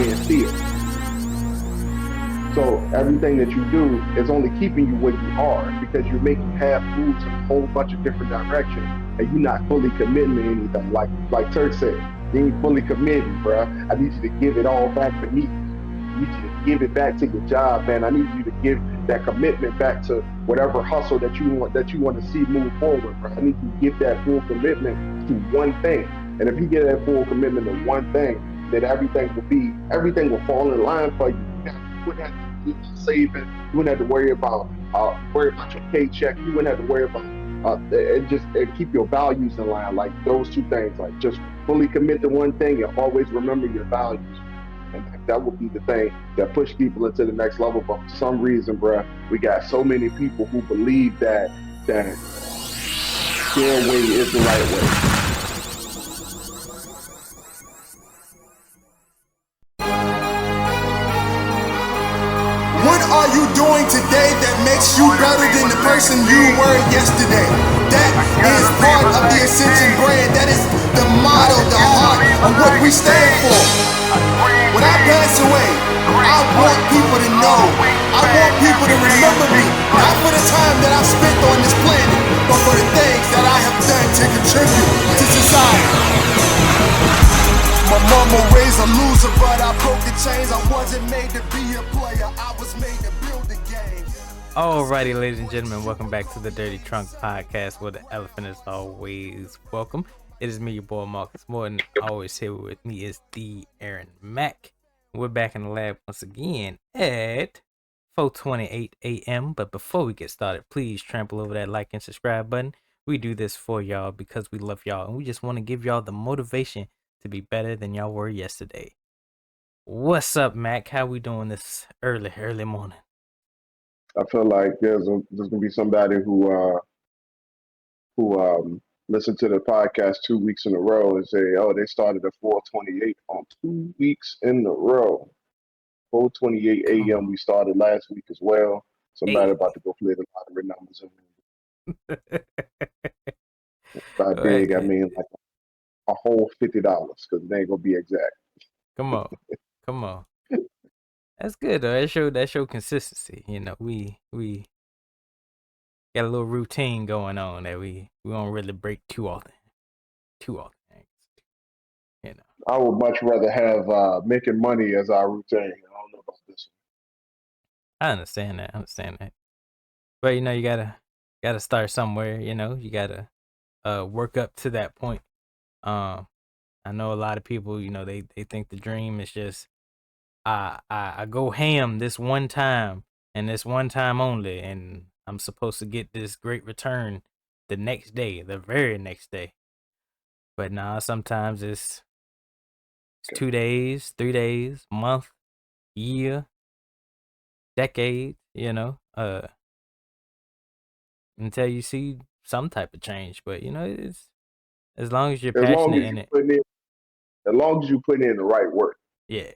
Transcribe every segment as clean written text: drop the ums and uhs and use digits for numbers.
staying still. So everything that you do is only keeping you where you are because you're making half moves in a whole bunch of different directions, and you're not fully committing to anything. Like Turk said, you ain't fully committing, bro. I need you to give it all back to me. I need you to give it back to your job, man. I need you to give that commitment back to whatever hustle that you want to see move forward, bro. I need you to give that full commitment to one thing. And if you get that full commitment to one thing, then everything will fall in line for you. You wouldn't have to do saving. You wouldn't have to worry about your paycheck. You wouldn't have to worry about and keep your values in line. Like those two things, like just fully commit to one thing and always remember your values. And that would be the thing that push people into the next level. But for some reason, bruh, we got so many people who believe that their way is the right way. What are you doing today that makes you better than the person you were yesterday? That is part of the Ascension brand. That is the motto, the heart of what we stand for. When I pass away, I want people to know. I want people to remember me, not for the time that I've spent on this planet, but for the things that I have done to contribute to society. My mama raised a loser, but I broke the chains. I wasn't made to be a player, I was made to build the game. Alrighty, ladies and gentlemen, welcome back to the Dirty Trunk Podcast, where the elephant is always welcome. It is me, your boy Marcus Morton. Always here with me is the Aaron Mack. We're back in the lab once again at 4:28 a.m. But before we get started, please trample over that like and subscribe button. We do this for y'all because we love y'all, and we just want to give y'all the motivation to be better than y'all were yesterday. What's up, Mac? How we doing this early morning? I feel like there's gonna be somebody who listened to the podcast 2 weeks in a row and say, oh, they started at 4:28 on 2 weeks in a row. 4:28 a.m. We started last week as well. Somebody about to go play the lottery numbers. By big, I mean like a whole $50 because they ain't gonna be exact. Come on. That's good though. That show consistency. You know, we got a little routine going on that we don't really break too often. You know, I would much rather have making money as our routine. I don't know about this I understand that. But you know, you gotta start somewhere. You know, you gotta work up to that point. I know a lot of people, you know, they think the dream is just I go ham this one time and this one time only, and I'm supposed to get this great return the next day, the very next day. But nah, sometimes it's 2 days, 3 days, month, year, decade, you know, until you see some type of change. But you know, it's as long as you're one. passionate in it. As long as you put in the right work. Yeah.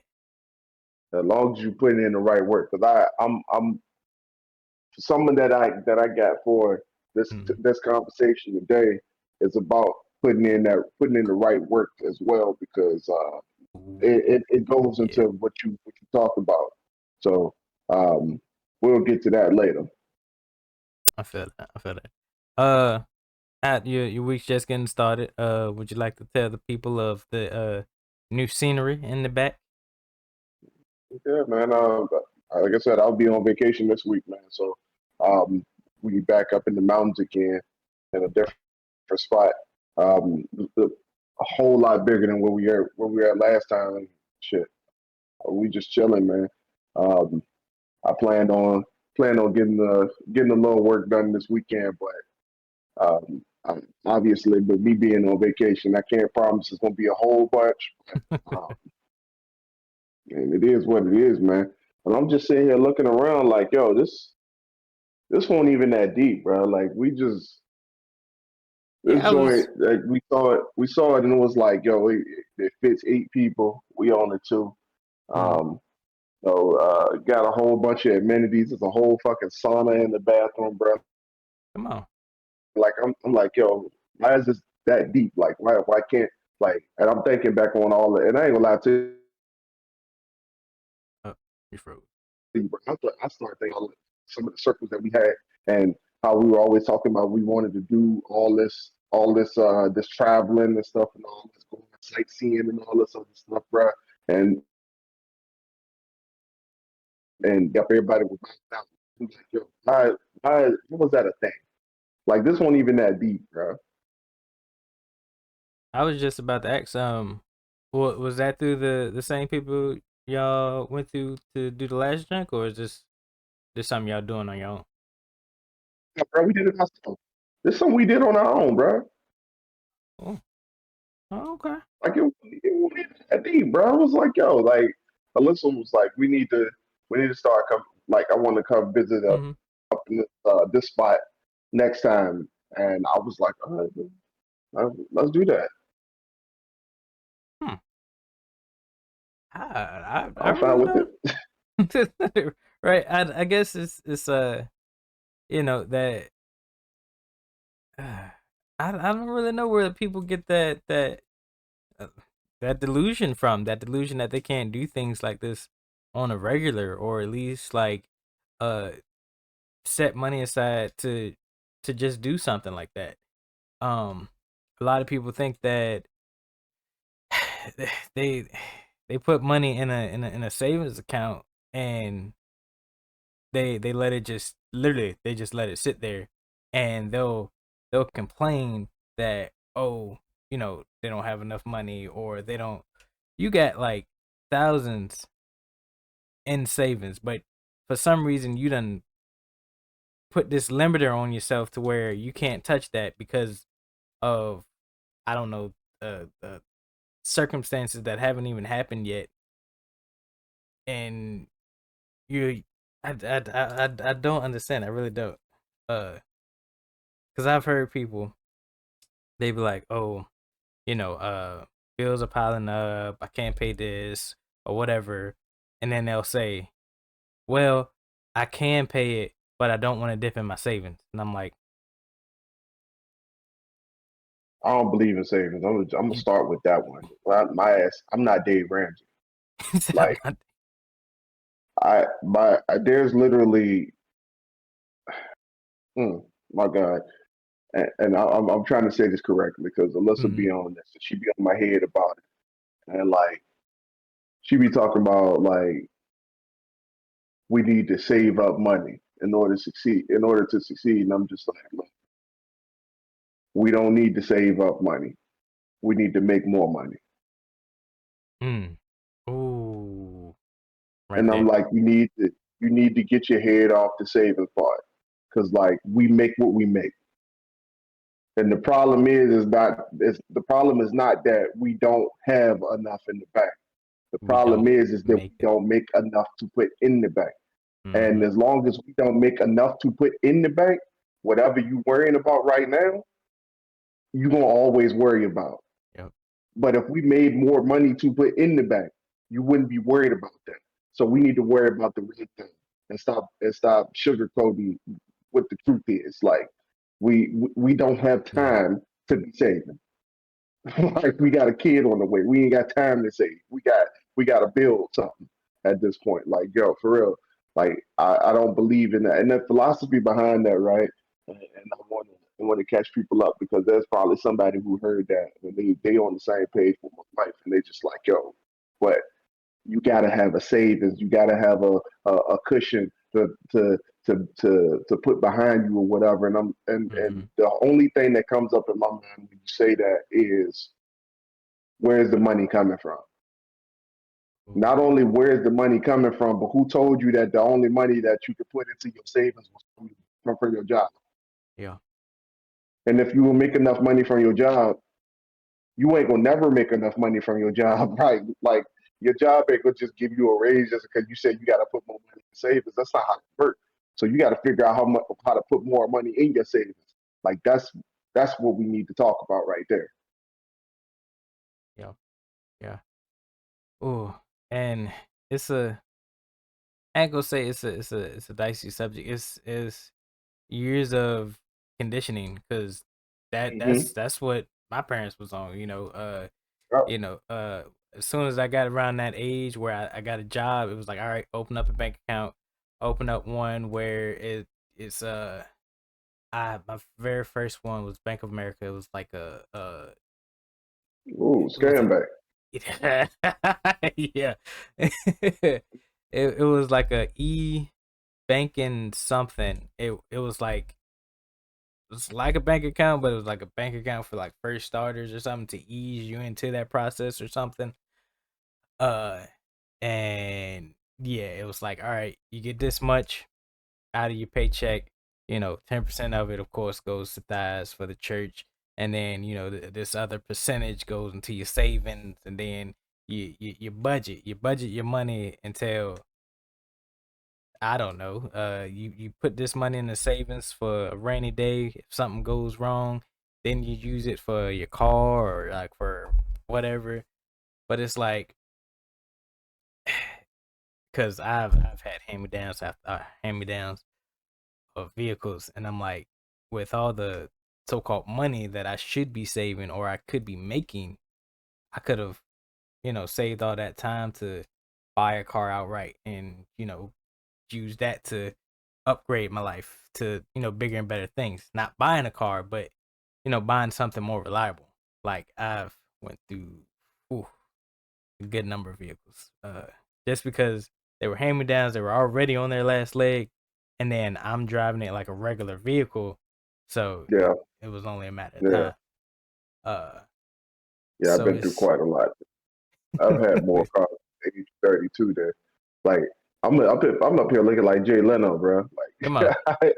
As long as you put in the right work, because I'm someone that I got for this conversation today is about putting in the right work as well, because it goes into what you talk about. So we'll get to that later. I feel that. Your week's just getting started. Would you like to tell the people of the new scenery in the back? Yeah, man. Like I said, I'll be on vacation this week, man. So we be back up in the mountains again in a different spot. A whole lot bigger than where we were at last time. Shit, we just chilling, man. I planned on getting a little work done this weekend, but obviously, with me being on vacation, I can't promise it's gonna be a whole bunch. And it is what it is, man. But I'm just sitting here looking around like, yo, this wasn't even that deep, bro. Like this joint, like we saw it, and it was like, yo, it fits 8 people. We only 2. So got a whole bunch of amenities. There's a whole fucking sauna in the bathroom, bro. Come on. Like I'm like, yo, why is this that deep? Like why can't, like? And I'm thinking back on all the, and I ain't gonna lie to you. You froze. I started thinking about some of the circles that we had and how we were always talking about we wanted to do this traveling and stuff and all this going sightseeing and all this other stuff, bro. And yep, everybody was like, yo, why was that a thing? Like this wasn't even that deep, bro. I was just about to ask, what was that through the same people y'all went through to do the last junk, or is this something y'all doing on your own? Yeah, bro, we did it ourselves. This is something we did on our own, bro. Oh, oh okay. Like it wasn't even that deep, bro. I was like, yo, like Alyssa was like, we need to start come like I want to come visit Mm-hmm. up in this spot next time, and I was like, all right, let's do that. Hmm. I I'm fine really with don't. it. Right. I guess it's that I don't really know where the people get uh, that delusion from. That delusion that they can't do things like this on a regular, or at least like uh set money aside to just do something like that. Um, a lot of people think that they they put money in a savings account, and they let it just literally they just let it sit there, and they'll complain that, oh, they don't have enough money, or they don't. You got like thousands in savings, but for some reason you done put this limiter on yourself to where you can't touch that because of, I don't know, circumstances that haven't even happened yet, and you, I don't understand. I really don't. Because I've heard people, they be like, oh, bills are piling up. I can't pay this or whatever, and then they'll say, well, I can pay it, but I don't want to dip in my savings, and I'm like, I don't believe in savings. I'm gonna you. start with that one. Well, my ass, I'm not Dave Ramsey. I'm Like not. there's literally, my God, and I'm trying to say this correctly because Alyssa Mhm. be on this, and she be on my head about it, and like she be talking about like we need to save up money in order to succeed. In order to succeed, and I'm just like, look, we don't need to save up money. We need to make more money. Mm. Ooh, right And I'm there. like, you need to get your head off the saving part because like we make what we make. And the problem is not that we don't have enough in the bank. The We problem don't is that we make it. don't make enough to put in the bank. And Mm-hmm. as long as we don't make enough to put in the bank, whatever you worrying about right now, you're gonna always worry about. Yep. But if we made more money to put in the bank, you wouldn't be worried about that. So we need to worry about the real thing and stop sugarcoating what the truth is. Like we don't have Yeah. time to be saving. Like we got a kid on the way. We ain't got time to save. We got to build something at this point. Like yo, for real. Like I don't believe in that. And the philosophy behind that, right? And I want to catch people up because there's probably somebody who heard that and they on the same page with my life and they just like yo, but you got to have a savings. You got to have a cushion to put behind you or whatever. And Mm-hmm. the only thing that comes up in my mind when you say that is where's the money coming from? Ooh. Not only where's the money coming from, but who told you that the only money that you could put into your savings was from your job? Yeah. And if you will make enough money from your job, you ain't gonna never make enough money from your job, right? Like your job ain't gonna just give you a raise just because you said you got to put more money in savings. That's not how it works. So you got to figure out how to put more money in your savings. Like that's what we need to talk about right there. Yeah. Yeah. Ooh. And it's a I ain't gonna say it's a dicey subject. It's years of conditioning, because Mm-hmm. that's what my parents was on. Yep. as soon as I got around that age where I got a job, it was like, all right, open up a bank account, open up one where it's I my very first one was Bank of America. It was like Ooh, it was scam back. yeah. It was like a e banking something. It was like it's like a bank account, but it was like a bank account for like first starters or something to ease you into that process or something. Uh, and yeah, it was like, all right, you get this much out of your paycheck. 10% of it, of course, goes to tithes for the church, and then this other percentage goes into your savings, and then you budget your money until I don't know. You put this money in the savings for a rainy day. If something goes wrong, then you use it for your car or like for whatever. But it's like, cause I've had hand me downs of vehicles, and I'm like, with all the so called money that I should be saving or I could be making, I could have saved all that time to buy a car outright and use that to upgrade my life to bigger and better things. Not buying a car, but buying something more reliable. Like I've went through ooh, a good number of vehicles. Just because they were hand me downs, they were already on their last leg, and then I'm driving it like a regular vehicle, so Yeah, it was only a matter of yeah, time. Uh, yeah. I've so been through it's quite a lot. I've had more cars at age 32 than like I'm up here looking like Jay Leno, bro. come on, Like,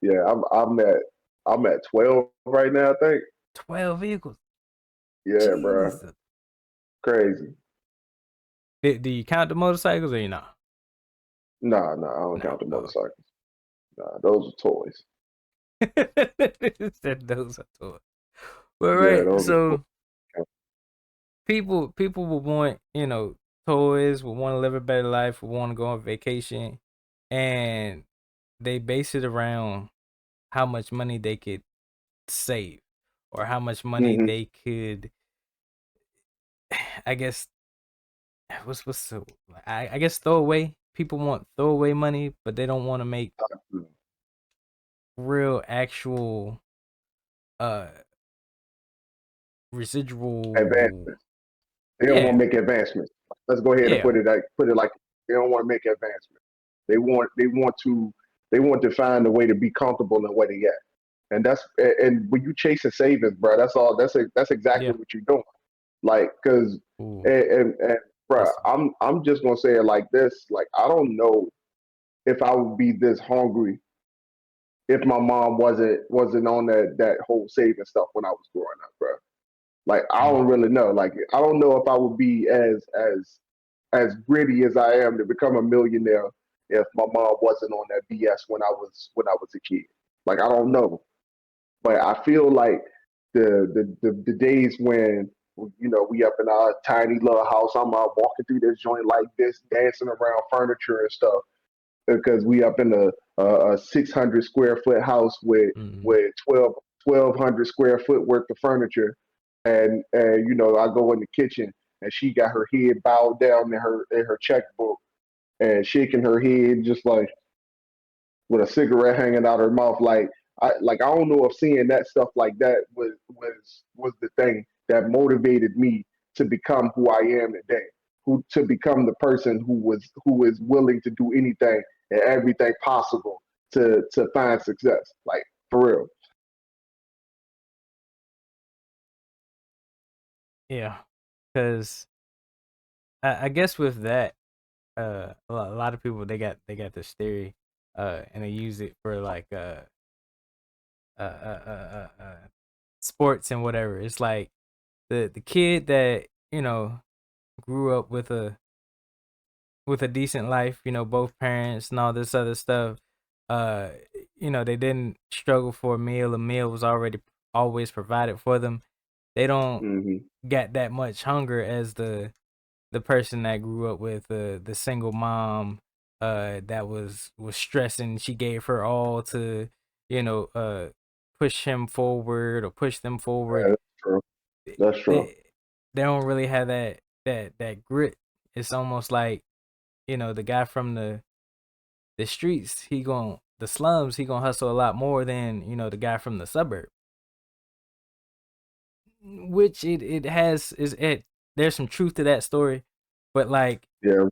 yeah, I'm at 12 right now. I think. 12 vehicles. Yeah, bro. Jesus, Crazy. do you count the motorcycles or you not? Nah, nah. I don't No. count the Oh. motorcycles. Nah, those are toys. Said those are toys. Well, Yeah, right. those are So toys. people will want toys, will want to live a better life, will want to go on vacation, and they base it around how much money they could save or how much money Mm-hmm. they could. I guess what's so I guess throwaway. People want throwaway money, but they don't want to make real actual uh residual. Advancements. They don't want Yeah, to make advancements. Let's go ahead and yeah, put it like they don't want to make advancements. They want to find a way to be comfortable in where they at. And when you chasing savings, bro, that's all. That's exactly yeah. what you're doing. Like, cause Ooh, and bro, listen. I'm just gonna say it like this. Like, I don't know if I would be this hungry if my mom wasn't on that whole saving stuff when I was growing up, bro. Like, I Mm, don't really know. Like, I don't know if I would be as gritty as I am to become a millionaire if my mom wasn't on that BS when I was a kid. Like, I don't know, but I feel like the days when we up in our tiny little house, I'm out walking through this joint like this, dancing around furniture and stuff because we up in a 600 square foot house mm, with 1,200 square foot worth of furniture, and I go in the kitchen and she got her head bowed down in her checkbook and shaking her head just like with a cigarette hanging out her mouth. I don't know if seeing that stuff like that was the thing that motivated me to become who I am today. Who to become the person who is willing to do anything and everything possible to find success. Like, for real. yeah, because I guess with that, a lot of people they got this theory, and they use it for like uh, uh, uh, uh, uh sports and whatever. It's like the kid that grew up with a decent life, both parents and all this other stuff. Uh, they didn't struggle for a meal. A meal was already always provided for them. They don't Hmm. get that much hunger as the person that grew up with the single mom that was stressing. She gave her all to you know uh push him forward or push them Yeah, forward. that's true. That's they true. they don't really have that grit. It's almost like, the guy from the streets, the slums, he gonna hustle a lot more than, the guy from the suburb. Which it has is it there's some truth to that story, but like, Yeah,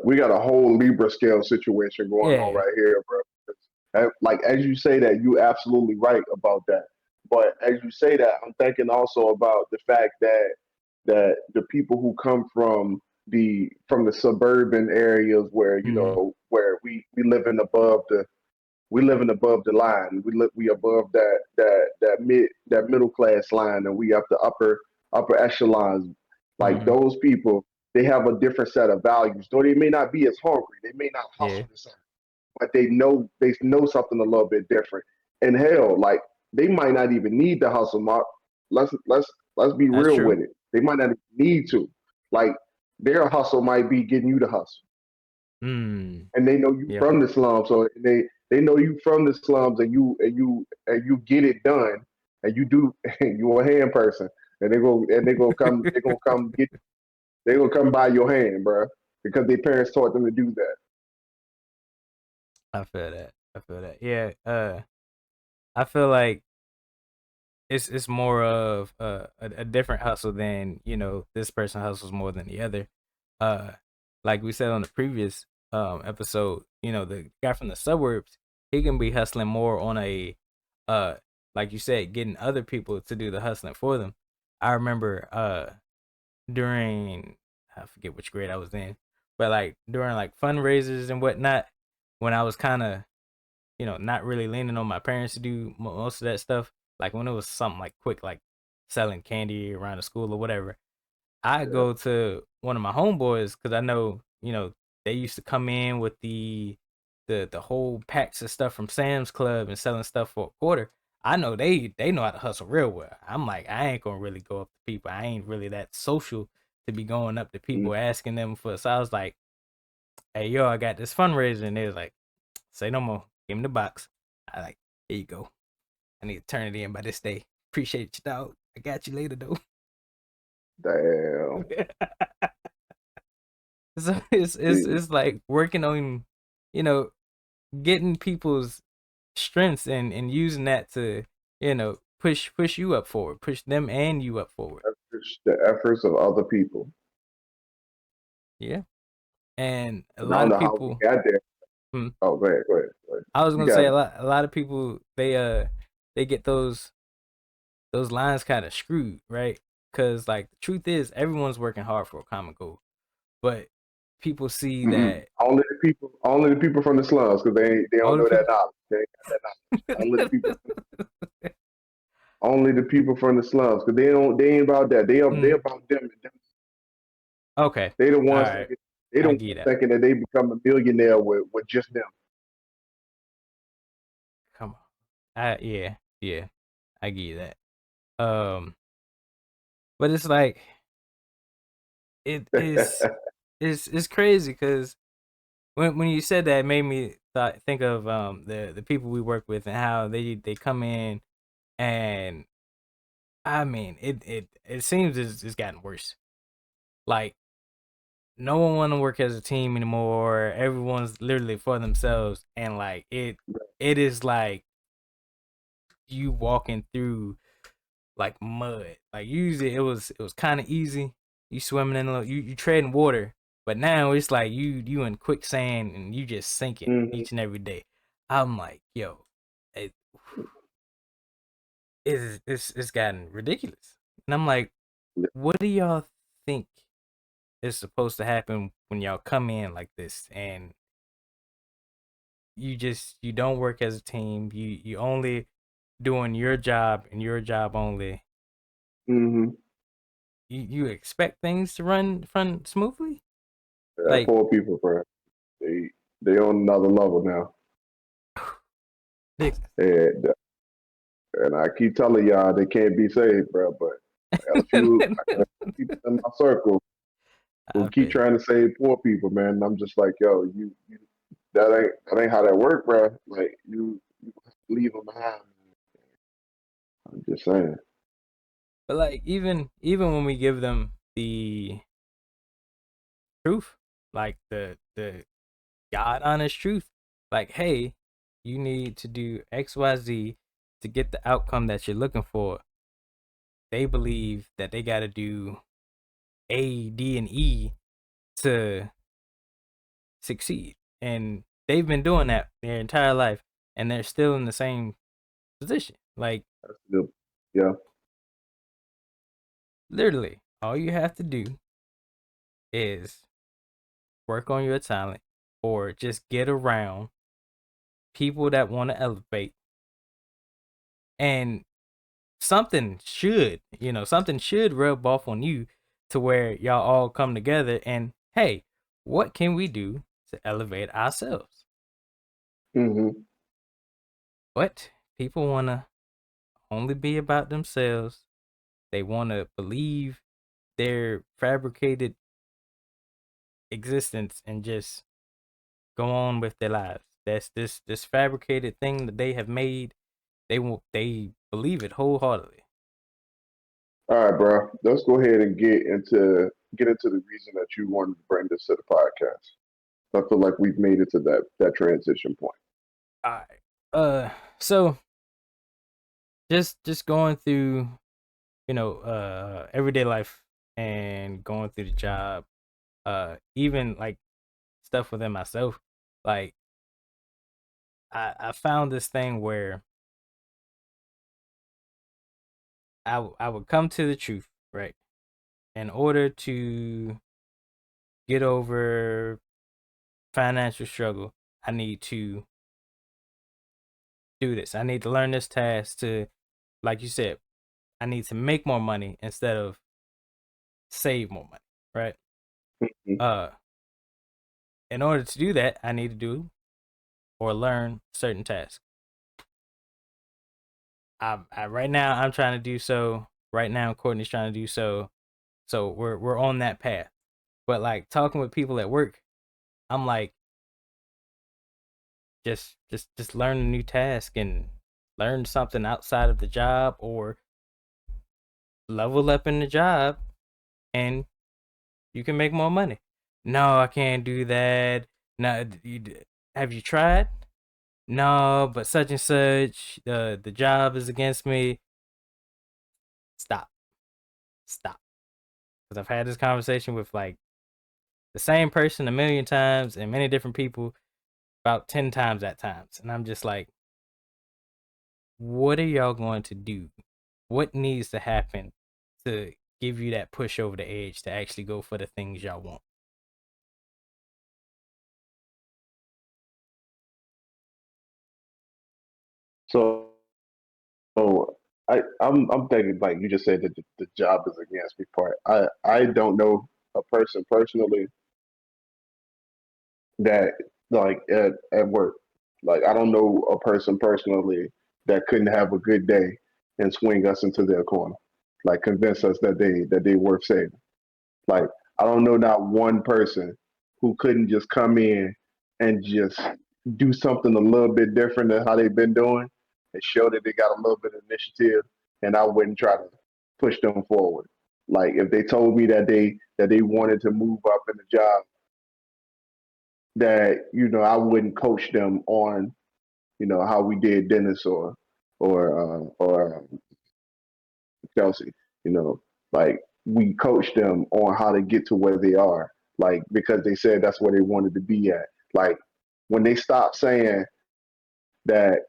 we got a whole Libra scale situation going on yeah. right here, bro. Like as you say that, you absolutely right about that. But as you say that, I'm thinking also about the fact that the people who come from the suburban areas where Mhm. where we living above the line. We above that middle class line, and we up the upper echelons. Like Mhm. those people, they have a different set of values. Though they may not be as hungry, they may not Yeah. hustle the same, but they know something a little bit different. And hell, like they might not even need the hustle, Mark. Let's be That's real true. with it. They might not even need to. Like their hustle might be getting you the hustle, Mm. and they know you Yep. from the slums, so they know you from the slums, and you get it done, and you do. You a hand person, and they gonna come by your hand, bro, because their parents taught them to do that. I feel that. I feel that. Yeah. I feel like it's more of a different hustle than, this person hustles more than the other. Uh, like we said on the previous episode, the guy from the suburbs, he can be hustling more on a uh like you said, getting other people to do the hustling for them. I remember during, I forget which grade I was in, but like during like fundraisers and whatnot, when I was kind of, not really leaning on my parents to do most of that stuff. Like when it was something like quick, like selling candy around the school or whatever, I Yeah. go to one of my homeboys because I know, they used to come in with the whole packs of stuff from Sam's Club and selling stuff for a quarter. I know they know how to hustle real well. I'm like, I ain't gonna really go up to people. I ain't really that social to be going up to Mm. people asking them for. So I was like, hey yo, I got this fundraiser, and they was like, say no more. Give me the box. I like, here you go. I need to turn it in by this day. Appreciate you, dog. I got you later though. Damn. So it's like working on, you know, getting people's strengths and using that to, push you up forward, push them and you up forward. The efforts of other people. Yeah. And a And I lot don't of know how we people, got there. hmm, Oh, go ahead. I was You gonna got say it. a lot of people they get those lines kind of screwed, right? Because like the truth is everyone's working hard for a common goal, but people see Mm-mm. that Only the people from the slums, because they don't all the know that people. knowledge. They ain't got that knowledge. Only the people from the slums, because they ain't about that. They Mm, about them. okay, They the all ones right, thinking they the I ones get that. thinking that they become a millionaire with just them. Come on, yeah, yeah, I get that. But it's like it is it's crazy because when you said that, it made me think of the people we work with and how they come in, and I mean it seems it's gotten worse. Like no one want to work as a team anymore. Everyone's literally for themselves, and like it is like you walking through like mud. Like usually it was kind of easy. You swimming in you treading water, but now it's like you in quicksand and you just sinking Hmm. each and every day. I'm like, yo, it, it's gotten ridiculous, and I'm like, what do y'all think is supposed to happen when y'all come in like this and you don't work as a team. You only doing your job and your job only. Hmm. You expect things to run smoothly? That Like poor people, bro. They on another level now. they, And I keep telling y'all they can't be saved, bro. But I got a few people in my circle who I keep feel trying to save poor people, man. And I'm just like, yo, you that ain't how that work, bro. Like you leave them behind. I'm just saying. But like even when we give them the truth, like the God honest truth, like, hey, you need to do XYZ to get the outcome that you're looking for. They believe that they got to do A, D, and E to succeed, and they've been doing that their entire life, and they're still in the same position. Like, That's good. Yeah. literally, all you have to do is work on your talent, or just get around people that want to elevate, and something should rub off on you to where y'all all come together and, hey, what can we do to elevate ourselves? Hmm. But people want to only be about themselves. They want to believe their fabricated existence and just go on with their lives. That's this fabricated thing that they have made. They believe it wholeheartedly. All right, bro. Let's go ahead and get into the reason that you wanted to bring this to the podcast. I feel like we've made it to that transition point. All right. So just going through, everyday life and going through the job, even like stuff within myself, like I found this thing where I would come to the truth, right? In order to get over financial struggle, I need to do this. I need to learn this task to, like you said, I need to make more money instead of save more money, right? Mhm. Uh, in order to do that, I need to do or learn certain tasks. Right now I'm trying to do so. Right now Courtney's trying to do so. So we're on that path. But like talking with people at work, I'm like, just learn a new task and learn something outside of the job, or level up in the job, and you can make more money. No, I can't do that. No, have you tried? No, but such and such, the job is against me. Stop, stop. Because I've had this conversation with like the same person a million times and many different people about 10 times at times, and I'm just like, what are y'all going to do? What needs to happen to give you that push over the edge to actually go for the things y'all want? So, I'm thinking like you just said that the job is against me part. I don't know a person personally that like at work. Like I don't know a person personally that couldn't have a good day and swing us into their corner, like convince us that they worth saving. Like I don't know not one person who couldn't just come in and just do something a little bit different than how they've been doing and show that they got a little bit of initiative, and I wouldn't try to push them forward. Like if they told me that they wanted to move up in the job, that I wouldn't coach them on how we did Dennis or Kelsey. You know, like we coached them on how to get to where they are, like because they said that's where they wanted to be at. Like when they stopped saying that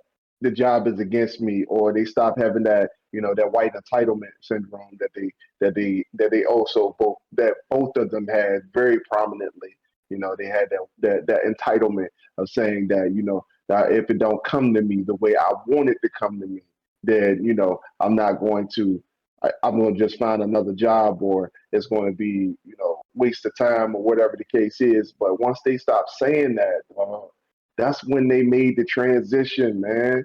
the job is against me, or they stop having that white entitlement syndrome that they also both of them had very prominently. They had that entitlement of saying that if it don't come to me the way I want it to come to me, then I'm not going to. I'm going to just find another job, or it's going to be waste of time, or whatever the case is. But once they stop saying that, that's when they made the transition, man.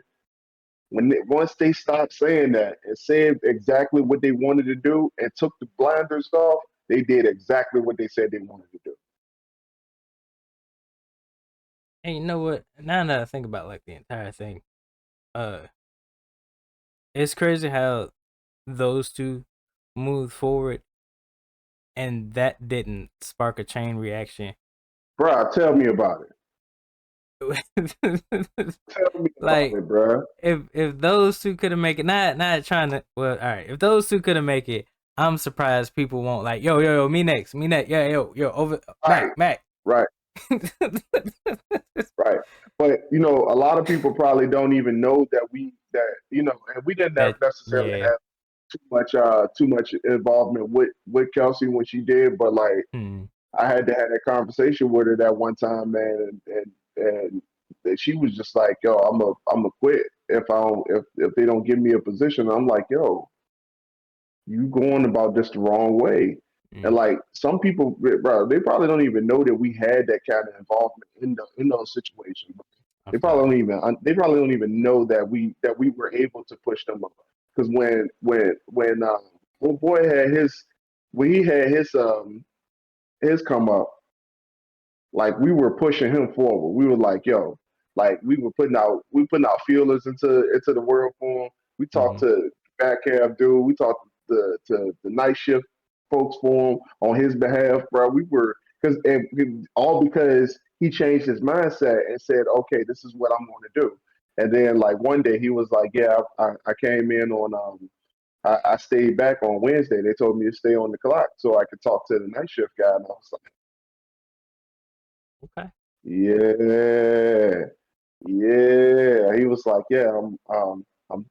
Once they stopped saying that and saying exactly what they wanted to do and took the blinders off, they did exactly what they said they wanted to do. And you know what? Now that I think about like the entire thing, uh, it's crazy how those two moved forward, and that didn't spark a chain reaction. Bruh, tell me about it. Tell me about Like, it, bruh. if those two could have make it, not trying to. Well, all right. If those two could have make it, I'm surprised people won't like. Yo, me next. Yeah, yo, over Right, Mac. right, right. But you know, a lot of people probably don't even know and we didn't That necessarily yeah. have too much involvement with Kelsey when she did, but like Hmm. I had to have that conversation with her that one time, man, and she was just like, "Yo, I'm a quit if they don't give me a position." I'm like, "Yo, you going about this the wrong way." And Hmm. like some people, bro, they probably don't even know that we had that kind of involvement in those situations. I feel that. They probably don't even know that we were able to push them up. Because when old boy had his when he had his come up, like we were pushing him forward. We were like, yo, like we putting out feelers into the world for him. We talked Hmm. to back half dude. We talked to the night shift folks for him on his behalf, bro. We were all because he changed his mindset and said, okay, this is what I'm going to do. And then like one day he was like, yeah, I came in on I stayed back on Wednesday. They told me to stay on the clock so I could talk to the night shift guy. And I was like, Okay. yeah, yeah. He was like, yeah, I'm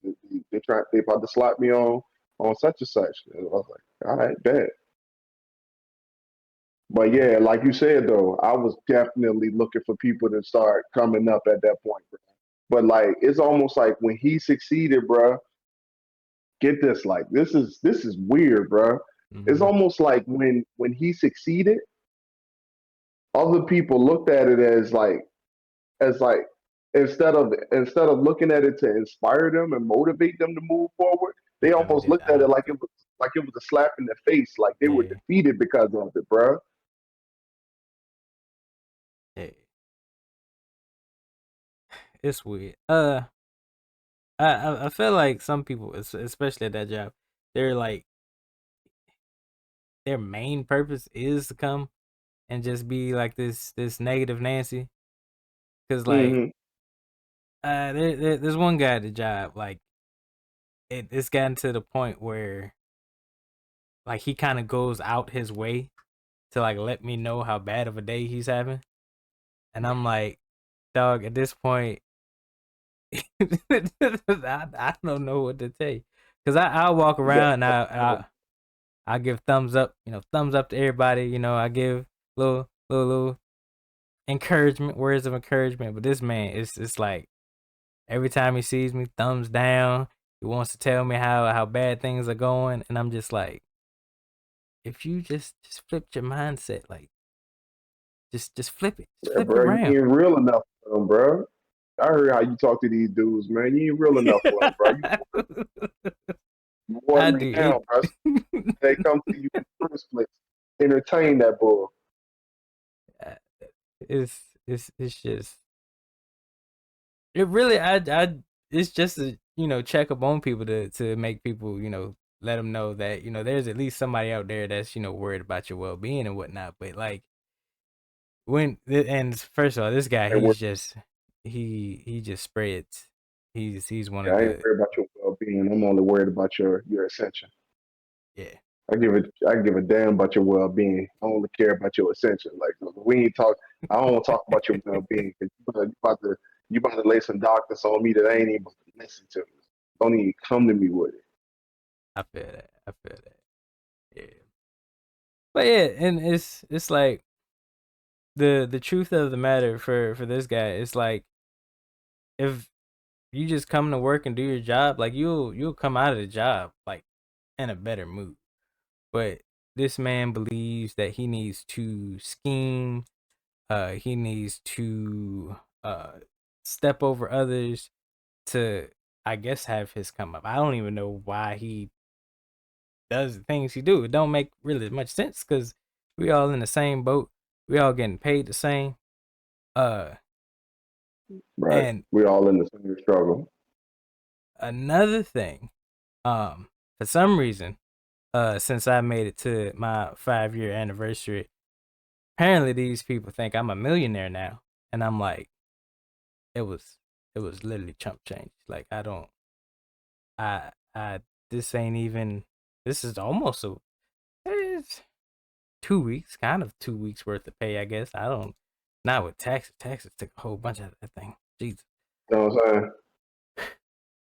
they about to slap me on such and such. And I was like, all right, bet. But yeah, like you said though, I was definitely looking for people to start coming up at that point, bro. But like, it's almost like when he succeeded, bro. Get this, like this is weird, bro. It's Hmm. almost like when he succeeded, other people looked at it as like instead of looking at it to inspire them and motivate them to move forward, they Kind of almost did the looked at it opposite. like it was a slap in the face, like they were Yeah. defeated because of it, bro. Yeah. It's weird. I feel like some people, especially at that job, they're like their main purpose is to come and just be like this negative Nancy. Cause like Hmm. there's one guy at the job like it's gotten to the point where like he kind of goes out his way to like let me know how bad of a day he's having, and I'm like, dog, at this point, I don't know what to tell you. Cause I walk You got around and I give thumbs up, thumbs up to everybody. I give little encouragement, words of encouragement. But this man, it's like every time he sees me, thumbs down. He wants to tell me how bad things are going, and I'm just like, if you just flip your mindset, like just flip it, just yeah, flip it bro. You around. ain't real enough for them, bro. I heard how you talk to these dudes, man. You ain't real enough for them, bro. You I watering do them down, bro. it. They come to you in the first place. Entertain that bull. It's just it really I it's just a check up on people to make people let them know that there's at least somebody out there that's worried about your well being and whatnot. But like and first of all, this guy And he just spreads. He's one yeah, of I ain't the worried about your well being. I'm only worried about your ascension. yeah. I give a damn about your well being. I only care about your ascension. Like we ain't talk. I don't want to talk about your well being because you about to lay some doctors on me that I ain't even listen to. Don't even come to me with it. I feel that. I feel that. Yeah. But yeah, and it's like the truth of the matter for this guy is like if you just come to work and do your job, like you'll come out of the job like in a better mood. But this man believes that he needs to scheme, he needs to step over others to I guess have his come up. I don't even know why he does the things he do. It don't make really much sense because we all in the same boat. We all getting paid the same. Uh Right? and We all in the same struggle. another thing, for some reason, since I made it to my 5-year anniversary, apparently these people think I'm a millionaire now, and I'm like, it was literally chump change. Like I this ain't even. This is almost it's 2 weeks, kind of 2 weeks worth of pay, I guess. I don't. Not with taxes. Taxes took a whole bunch of that thing. Jesus. You know what I'm saying?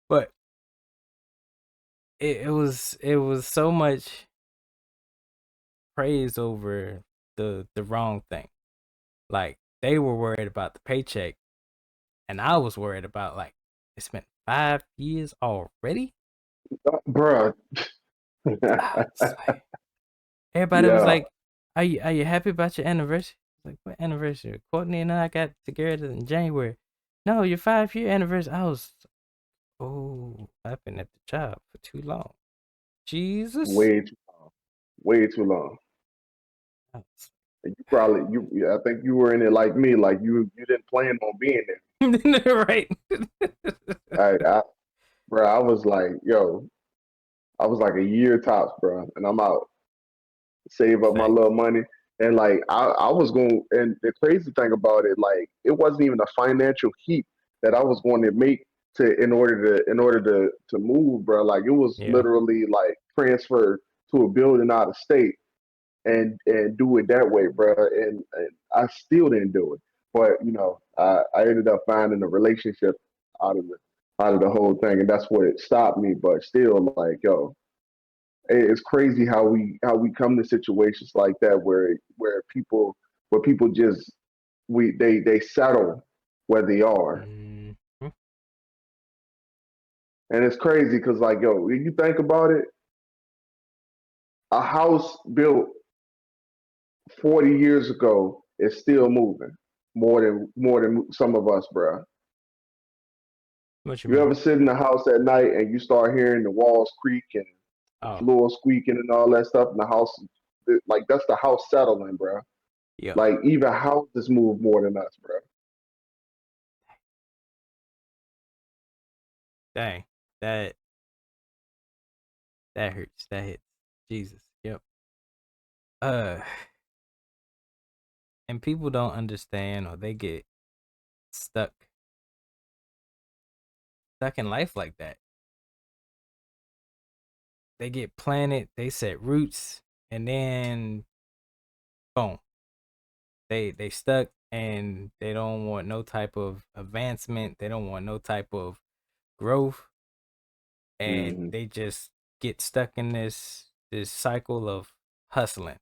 But it was so much praise over the wrong thing. Like they were worried about the paycheck, and I was worried about like it's been 5 years already. Bruh. It's like, everybody was Yeah, like, "Are you happy about your anniversary?" Like, what anniversary? Courtney and I got together in January. No, your 5-year anniversary. I was, oh, I've been at the job for too long. Jesus. way too long. Way too long. And you probably I think you were in it like me, like you didn't plan on being Right. there. Bro, I was like, yo, I was like a year tops, bro, and I'm out, save up my Facts. little money, and like I was going, and the crazy thing about it, like it wasn't even a financial heat that I was going to make in order to move, bro. Like it was Yeah. literally like transfer to a building out of state and do it that way, bro. And I still didn't do it, but I ended up finding a relationship out of the whole thing, and that's what stopped me. But still, like yo, it's crazy how we come to situations like that where people just they settle where they are, Mhm. and it's crazy because like yo, when you think about it, a house built 40 years ago is still moving more than some of us, bro. What you You mean? ever sit in the house at night and you start hearing the walls creak and the Oh, floor squeaking and all that stuff in the house? Like that's the house settling, bro. yeah. Like even houses move more than us, bro. Dang. That that hurts. That hits. Jesus. Yep. Uh, and people don't understand, or they get stuck in life like that. They get planted, they set roots, and then boom, they stuck, and they don't want no type of advancement. They don't want no type of growth, and Hmm. they just get stuck in this cycle of hustling.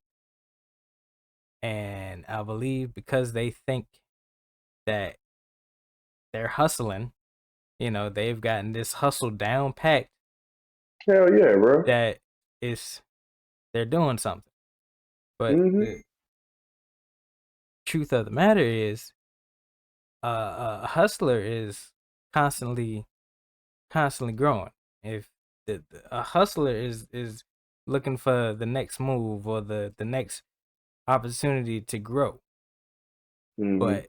And I believe because they think that they're hustling, they've gotten this hustle down packed, Hell yeah, bro. that is they're doing something. But Hmm. the truth of the matter is, a hustler is constantly growing. If a hustler is looking for the next move, or the next opportunity to grow. Hmm. But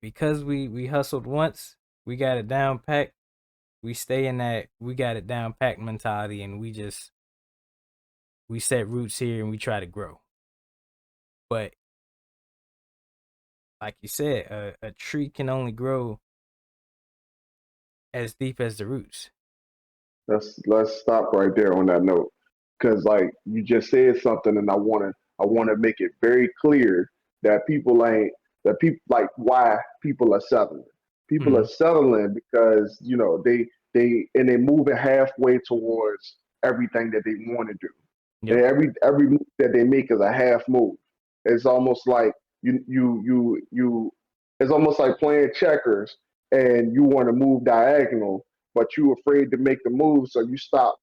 because we hustled once, we got it down packed. We stay in that we got it down packed mentality, and we set roots here, and we try to grow. But like you said, a tree can only grow as deep as the roots. Let's stop right there on that note, because like you just said something, and I wanna make it very clear that people ain't that people like why people are settling. People are Mm-hmm. settling because they're moving halfway towards everything that they want to do. And Yep. every move that they make is a half move. It's almost like you. It's almost like playing checkers, and you want to move diagonal, but you afraid to make the move, so you stop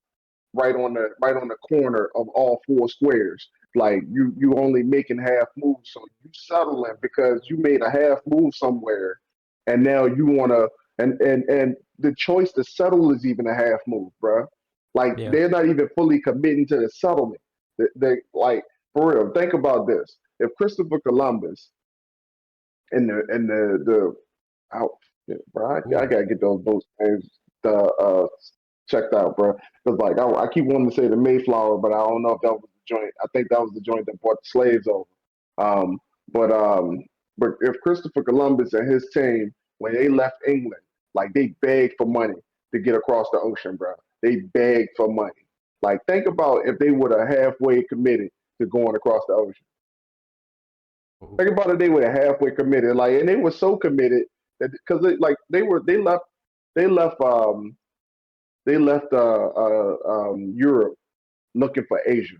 right on the corner of all four squares. Like you only making half moves, so you settling because you made a half move somewhere, and now you wanna and the choice to settle is even a half move, bro. Like Yeah. they're not even fully committing to the settlement. They like for real. Think about this: if Christopher Columbus and the out, bro, I Ooh. gotta get those boats names. The checked out, bro. Because like I keep wanting to say the Mayflower, but I don't know if that was the joint. I think that was the joint that brought the slaves over. Um, but um, but if Christopher Columbus and his team, when they left England, like they begged for money to get across the ocean, bro. They begged for money. Like think about if they would have halfway committed to going across the ocean. Think about if they would have halfway committed, like, and they were so committed that because they left they left Europe looking for Asia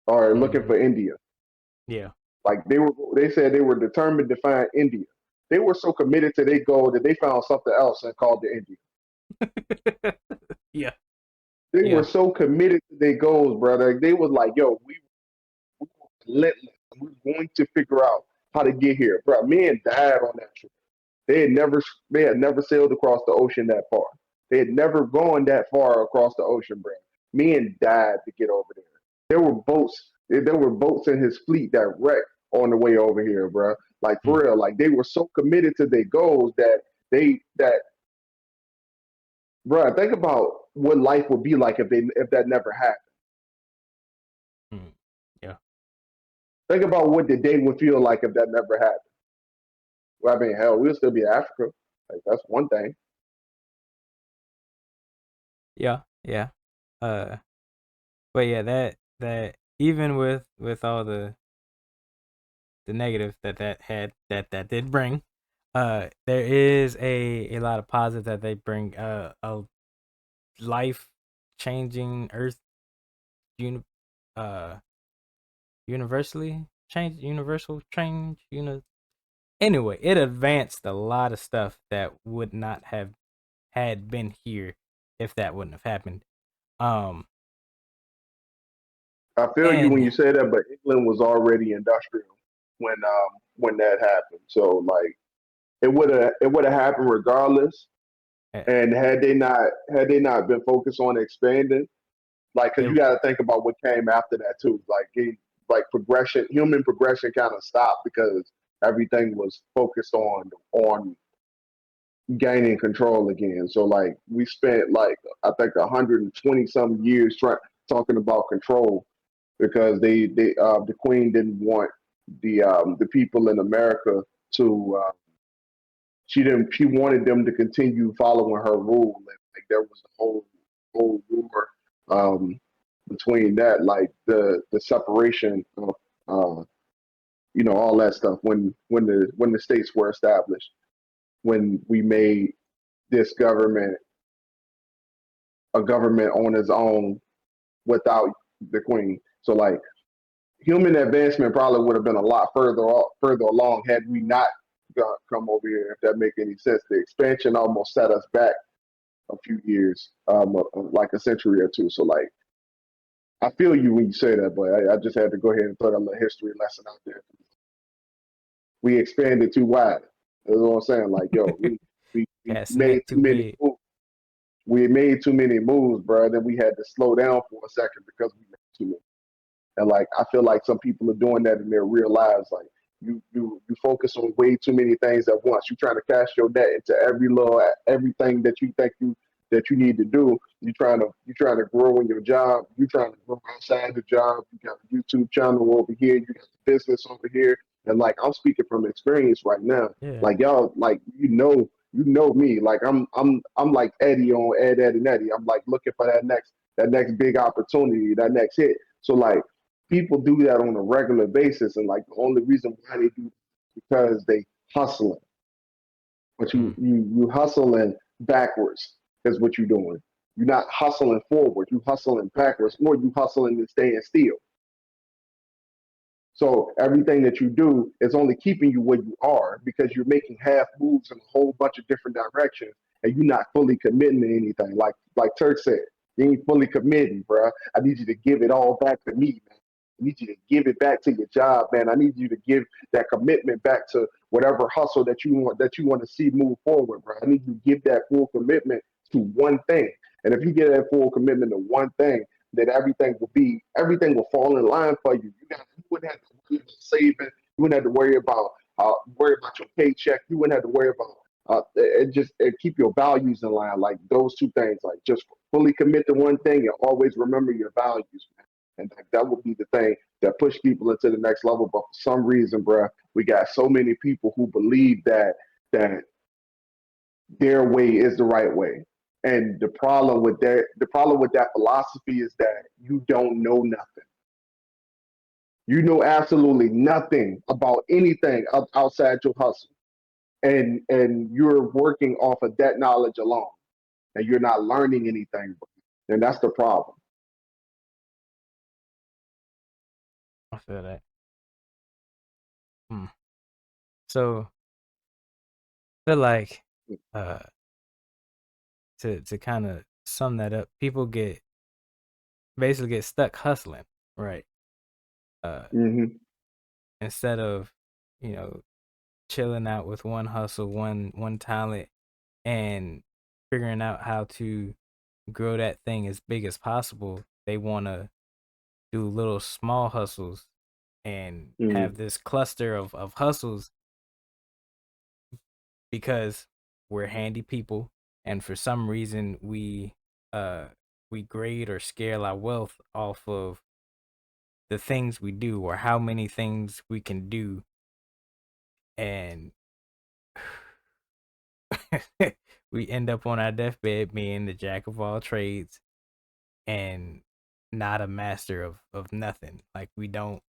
or looking Mm-hmm. for India. Yeah. Like they said they were determined to find India. They were so committed to their goal that they found something else and called it India. Yeah. They were Yeah. so committed to their goals, brother. Like, they was like, yo, we were relentless. We're going to figure out how to get here, bro. Men died on that trip. They had never sailed across the ocean that far. They had never gone that far across the ocean, bro. Men died to get over there. There were boats in his fleet that wrecked on the way over here, bro. Like for real, like they were so committed to their goals that bro. Think about what life would be like if that never happened. Mm-hmm. Yeah. Think about what the day would feel like if that never happened. Well, I mean, hell, we'll still be in Africa. Like that's one thing. Yeah. Yeah. Uh, but yeah, that even with all the negative that did bring, there is a lot of positive that they bring. A life changing Earth, uni, uh, universal change. Anyway, it advanced a lot of stuff that would not have had been here if that wouldn't have happened. Um, I feel you when and you say that, but England was already industrial when that happened. So like it would have happened regardless. uh, And had they not been focused on expanding, like because it, you got to think about what came after that too. Like progression, human progression kind of stopped because everything was focused on gaining control again. So like we spent like I think 120 some years talking about control because the queen didn't want the people in America to she wanted them to continue following her rule, and like there was a whole war um, between that, like the separation of all that stuff when the states were established, when we made this government a government on its own without the queen. So like human advancement probably would have been a lot further along had we not come over here. If that make any sense, the expansion almost set us back a few years, like a century or two. So like, I feel you when you say that, but I just had to go ahead and throw that little history lesson out there. We expanded too wide. That's what I'm saying. Like, yo, we cast made net too too many big. moves. We made too many moves, bro. Then we had to slow down for a second because we made too many. And like I feel like some people are doing that in their real lives. Like you focus on way too many things at once. You're trying to cast your net into everything that you think you need to do. You're trying to grow in your job. You're trying to grow outside the job. You got a YouTube channel over here. You got the business over here. And like I'm speaking from experience right now. Yeah. Like y'all, like you know me. Like I'm like Eddie on Ed Ed and Eddie. I'm like looking for that next big opportunity, that next hit. So like people do that on a regular basis, and like the only reason why they do it is because they hustling. But you Mm. you you hustling backwards is what you're doing. You're not hustling forward. You hustling backwards, or you hustling and staying still. So everything that you do is only keeping you where you are because you're making half moves in a whole bunch of different directions, and you're not fully committing to anything. Like Turk said, you ain't fully committing, bro. I need you to give it all back to me, man. I need you to give it back to your job, man. I need you to give that commitment back to whatever hustle that you want to see move forward, bro. I need you to give that full commitment to one thing. And if you get that full commitment to one thing, that everything will fall in line for you. You wouldn't have to worry about saving. You wouldn't have to worry about your paycheck. You wouldn't have to worry about It keep your values in line. Like those two things, like just fully commit to one thing and always remember your values, man. And that would be the thing that push people into the next level. But for some reason, bruh, we got so many people who believe that their way is the right way. And the problem with that philosophy is that you don't know nothing. You know absolutely nothing about anything outside your hustle, and you're working off of that knowledge alone, and you're not learning anything. And that's the problem. I feel that. So I feel like uh to kind of sum that up, people basically get stuck hustling, right? Uh Hmm. Instead of, you know, chilling out with one hustle, one talent, and figuring out how to grow that thing as big as possible, they want to do little small hustles and have Hmm. this cluster of hustles because we're handy people, and for some reason uh we grade or scale our wealth off of the things we do or how many things we can do, and we end up on our deathbed being the jack of all trades and not a master of nothing. Like we don't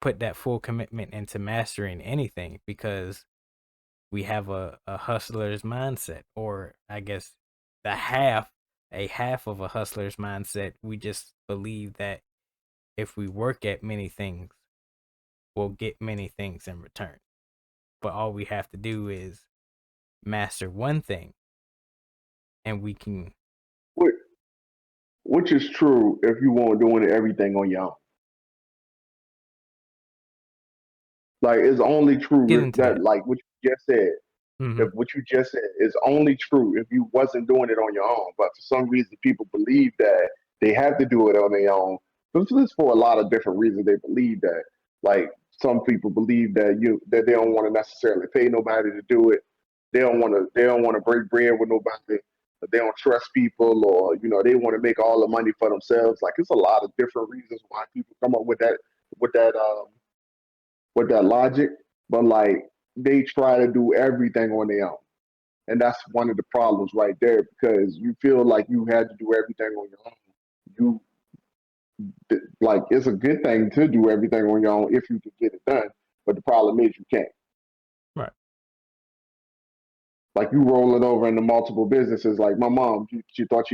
put that full commitment into mastering anything because we have a hustler's mindset, or I guess the half of a hustler's mindset. We just believe that if we work at many things, we'll get many things in return. But all we have to do is master one thing and we can Which, which is true if you weren't doing everything on your own. Like it's only get true if into that, that. like what you just said. Mm-hmm. If what you just said is only true if you wasn't doing it on your own, but for some reason people believe that they have to do it on their own. This is for a lot of different reasons they believe that. Like some people believe that they don't want to necessarily pay nobody to do it. They don't want to break bread with nobody. They don't trust people, or they want to make all the money for themselves. Like it's a lot of different reasons why people come up with that with that logic, but like they try to do everything on their own. And that's one of the problems right there because you feel like you had to do everything on your own. You like it's a good thing to do everything on your own if you can get it done, but the problem is you can't. Right. Like you rolling over into multiple businesses. Like my mom, she thought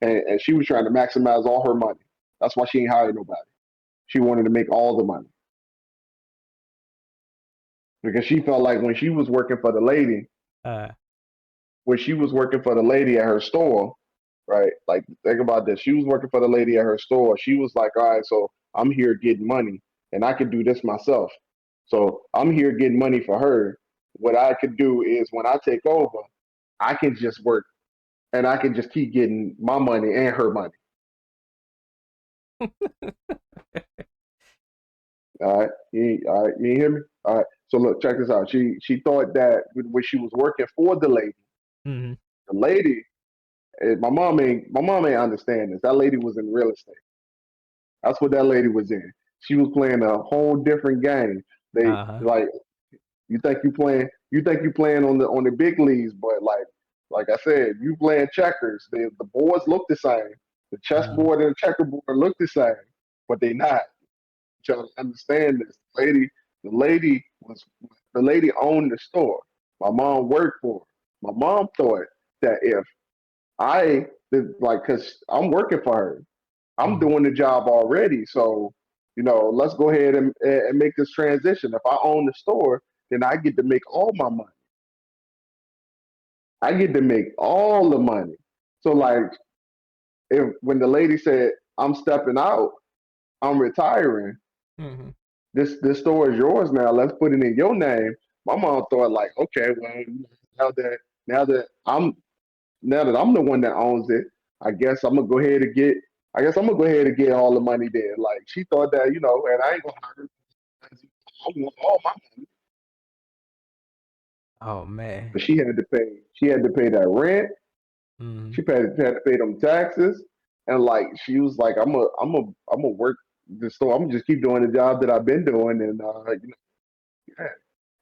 and she was trying to maximize all her money. That's why she ain't hired nobody. She wanted to make all the money because she felt like Uh when she was working for the lady at her store, right? Like, think about this. She was working for the lady at her store. She was like, all right, so I'm here getting money and I could do this myself. So I'm here getting money for her. What I could do is when I take over, I can just work and I can just keep getting my money and her money. All right, you hear me? All right. So look, check this out. She thought that when she was working for mm-hmm. the lady, my mom ain't understand this. That lady was in real estate. That's what that lady was in. She was playing a whole different game. They Uh-huh. like you think you playing on the big leagues, but like I said, you playing checkers. The boards look the same. The Uh-huh. chessboard and the checkerboard look the same, but they not. You trying to understand this. The lady was the lady owned the store. My mom worked for her. My mom thought that if I like, cause I'm working for her, I'm Mm-hmm. doing the job already. So, let's go ahead and make this transition. If I own the store, then I get to make all my money. I get to make all the money. So, like, if when the lady said, I'm stepping out, I'm retiring, Mm-hmm. this store is yours now. Let's put it in your name. My mom thought like, okay, well, now that now that I'm now that I'm the one that owns it, I guess I'm gonna go ahead and get. I guess I'm gonna go ahead and get all the money there. Like she thought that, and I ain't gonna hurt her. I want all my money. Oh man. but she had to pay. She had to pay that rent. Mm-hmm. She had to pay them taxes, and like she was like, I'm a work the store. I'm gonna just keep doing the job that I've been doing, and yeah.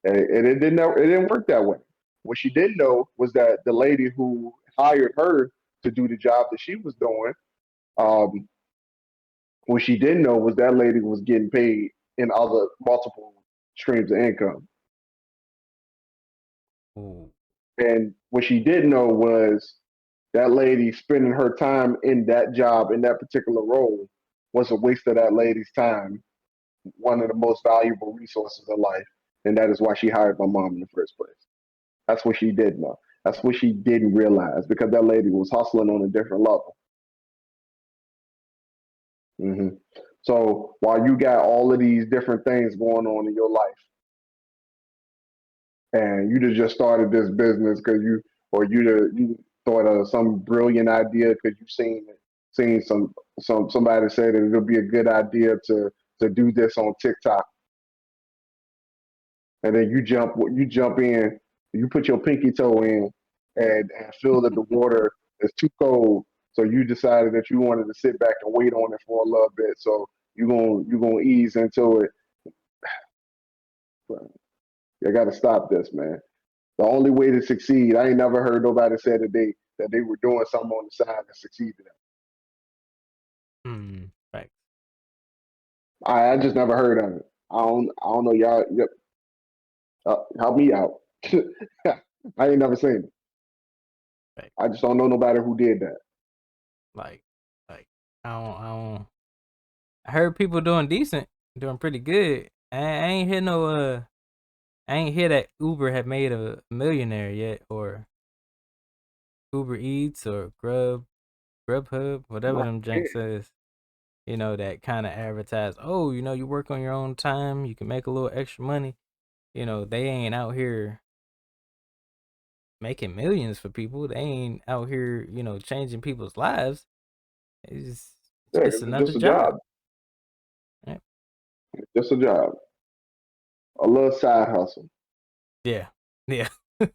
And it didn't work that way. What she didn't know was that the lady who hired her to do the job that she was doing, um, what she didn't know was that lady was getting paid in other multiple streams of income. Ooh. And what she didn't know was that lady spending her time in that job, in that particular role, was a waste of that lady's time, one of the most valuable resources in life. And that is why she hired my mom in the first place. That's what she didn't know. That's what she didn't realize because that lady was hustling on a different level. hmm So while you got all of these different things going on in your life, and you just started this business because you thought of some brilliant idea because you seen somebody say that it'll be a good idea to do this on TikTok, and then you jump in, you put your pinky toe in, and feel that the water is too cold, so you decided that you wanted to sit back and wait on it for a little bit, so you gonna ease into it. You got to stop this, man. The only way to succeed, I ain't never heard nobody say that they were doing something on the side that succeeded. Right. I just never heard of it. I don't know y'all. Yep, help me out. I ain't never seen it. Right. I just don't know nobody who did that. Like, I don't. I heard people doing decent, doing pretty good. I ain't hear no. I ain't hear that Uber had made a millionaire yet, or Uber Eats or Grubhub, whatever Not them yet. jank says. That kind of advertise. Oh, you work on your own time. You can make a little extra money. They ain't out here making millions for people. They ain't out here, changing people's lives. It's Yeah, just it's another just a job. job. Right? Just a job. A little side hustle. Yeah. Yeah. And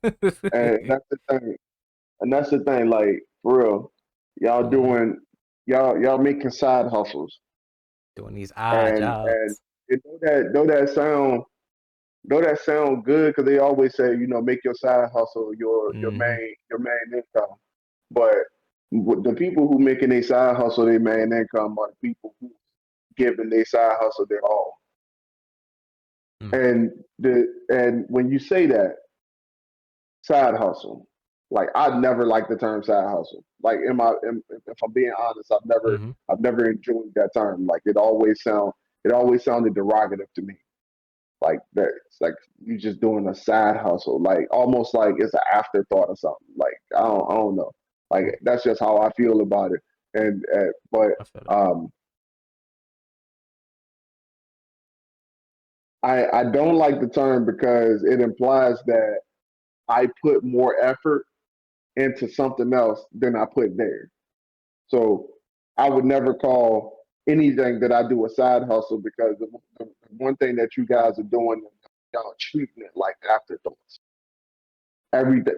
that's the thing. And that's the thing. Like for real, y'all Mhm. doing y'all making side hustles. Doing these odd And jobs. you know that sound good because they always say make your side hustle Hmm. your main income. But the people who making their side hustle their main income are the people who giving their side hustle their all. Mm. And when you say that side hustle, like I never liked the term side hustle. Like if I'm being honest, Hmm. I've never enjoyed that term. Like it always sounded derogative to me. Like that it's like you just doing a side hustle, like almost like it's an afterthought or something. Like I don't know. Like that's just how I feel about it. And but I feel that. um, I don't like the term because it implies that I put more effort into something else than I put there. So I would never call anything that I do a side hustle because the one thing that you guys are doing, y'all treating it like afterthoughts. Everything,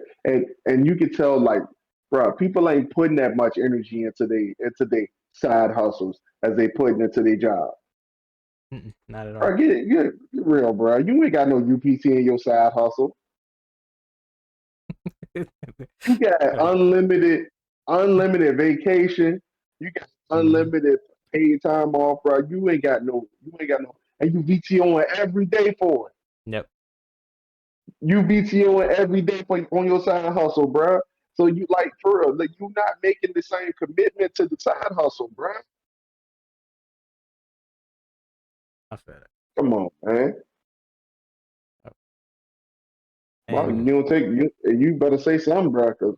and you can tell, like, bro, people ain't putting that much energy into they side hustles as they putting into their job. Not at all. Bro, get real, bro. You ain't got no UPT in your side hustle. You got unlimited vacation. You got Hmm. unlimited paid time off, bro. You ain't got no, and you VTOing every day for it. Yep. You VTOing every day for on your side hustle, bro. So you like for real, like you not making the same commitment to the side hustle, bro. I feel that. Come on, man. Yep. Well, you And don't take you better say something, bro. 'Cause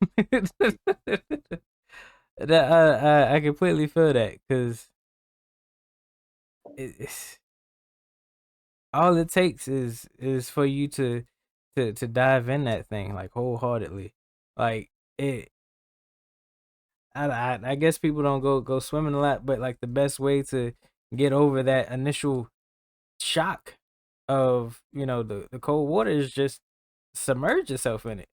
that I completely feel that because it's all it takes is for you to dive in that thing like wholeheartedly. Like it I guess people don't go swimming a lot, but like the best way to get over that initial shock of the cold water is just submerge yourself in it.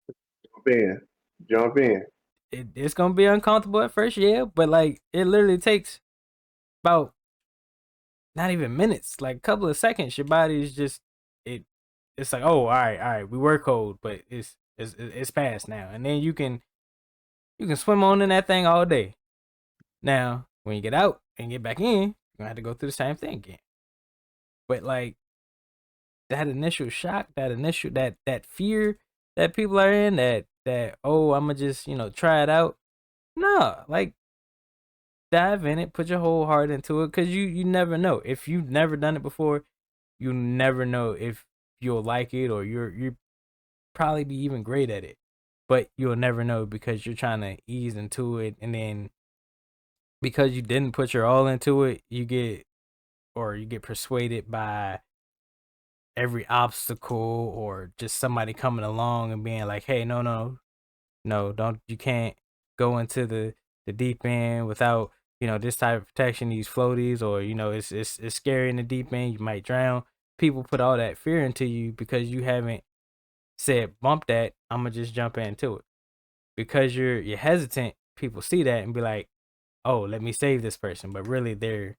Jump in. It's gonna be uncomfortable at first, yeah, but like it literally takes about not even minutes, like a couple of seconds. Your body is just it. It's like, oh, all right, we were cold, but it's past now, and then you can swim on in that thing all day. Now, when you get out and get back in, you're gonna have to go through the same thing again. But like that initial shock, that fear that people are in, that oh, I'ma just try it out. No, like dive in it, put your whole heart into it, because you never know. If you've never done it before, you never know if you'll like it, or you probably be even great at it. But you'll never know because you're trying to ease into it, and then because you didn't put your all into it, you get persuaded by every obstacle or just somebody coming along and being like, "Hey, no, don't you can't go into the deep end without this type of protection, these floaties, or it's scary in the deep end, you might drown." People put all that fear into you because you haven't said, "Bump that, I'm gonna just jump into it." Because you're hesitant, people see that and be like, "Oh, let me save this person," but really they're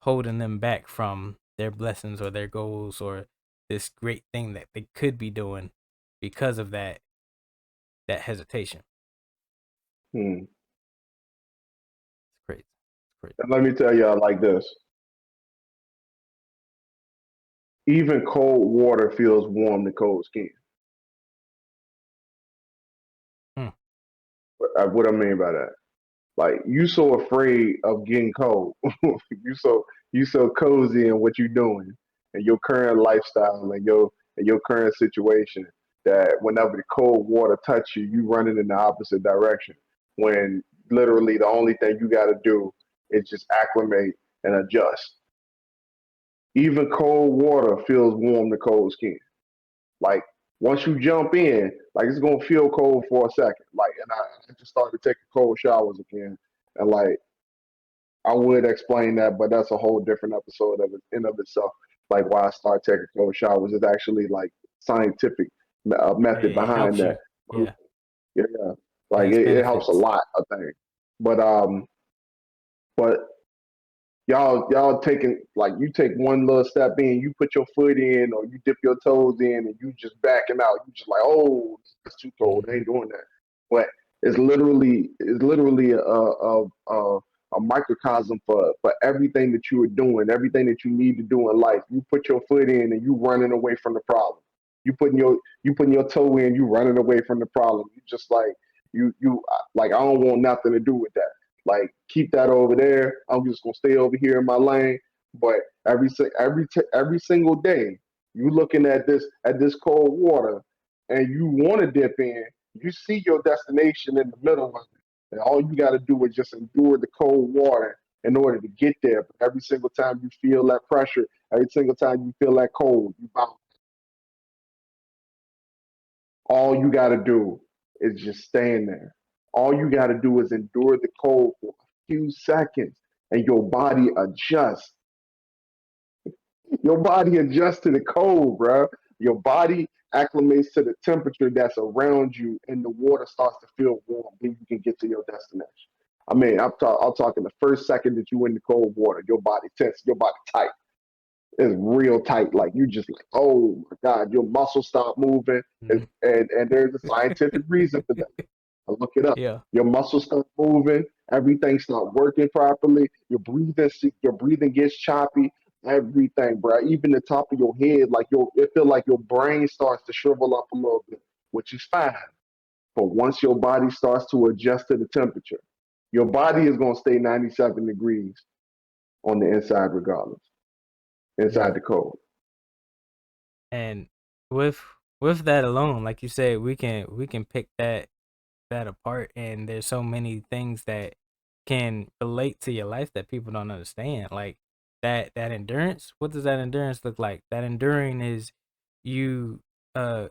holding them back from their blessings or their goals or this great thing that they could be doing because of that hesitation. Hmm. It's crazy. It's crazy. And let me tell y'all like this. Even cold water feels warm to cold skin. Hmm. What I mean by that? Like you so afraid of getting cold. you so cozy in what you're doing and your current lifestyle and your current situation that whenever the cold water touch you, you running in the opposite direction. When literally the only thing you got to do is just acclimate and adjust. Even cold water feels warm to cold skin. Like once you jump in, like it's gonna feel cold for a second. Like, and I just started taking cold showers again, and like I would explain that, but that's a whole different episode of it in of itself. Like why I started taking cold showers is actually like scientific method It behind helps that. you. Yeah. Yeah, It like has it helps a benefits. lot, I think. But y'all taking like you take one little step in, you put your foot in or you dip your toes in and you just backing out. You just like, oh, it's too cold. I Hmm. ain't doing that. But it's literally a microcosm for everything that you are doing, everything that you need to do in life. You put your foot in and you running away from the problem. You putting your toe in, you running away from the problem. You just like you like I don't want nothing to do with that. Like keep that over there. I'm just gonna stay over here in my lane. But every single day, you looking at this cold water, and you want to dip in. You see your destination in the middle of it, and all you got to do is just endure the cold water in order to get there. But every single time you feel that pressure, every single time you feel that cold, you bounce. All you got to do is just stand there. All you got to do is endure the cold for a few seconds, and your body adjusts. Your body adjusts to the cold, bro. Your body acclimates to the temperature that's around you, and the water starts to feel warm. Then you can get to your destination. I mean, I'm talking the first second that you in the cold water, your body tense, your body tight. It's real tight. Like you just like, oh my God, your muscles stop moving. Hmm. And there's a scientific reason for that. I look it up. Yeah. Your muscles start moving, everything start working properly. Your breathing gets choppy. Everything, bro. Even the top of your head, like it feel like your brain starts to shrivel up a little bit, which is fine. But once your body starts to adjust to the temperature, your body is gonna stay 97 degrees on the inside, regardless. Inside Yeah. the cold. And with with that alone, like you said, we can pick that apart, and there's so many things that can relate to your life that people don't understand. Like that endurance. What does that endurance look like? That enduring is you uh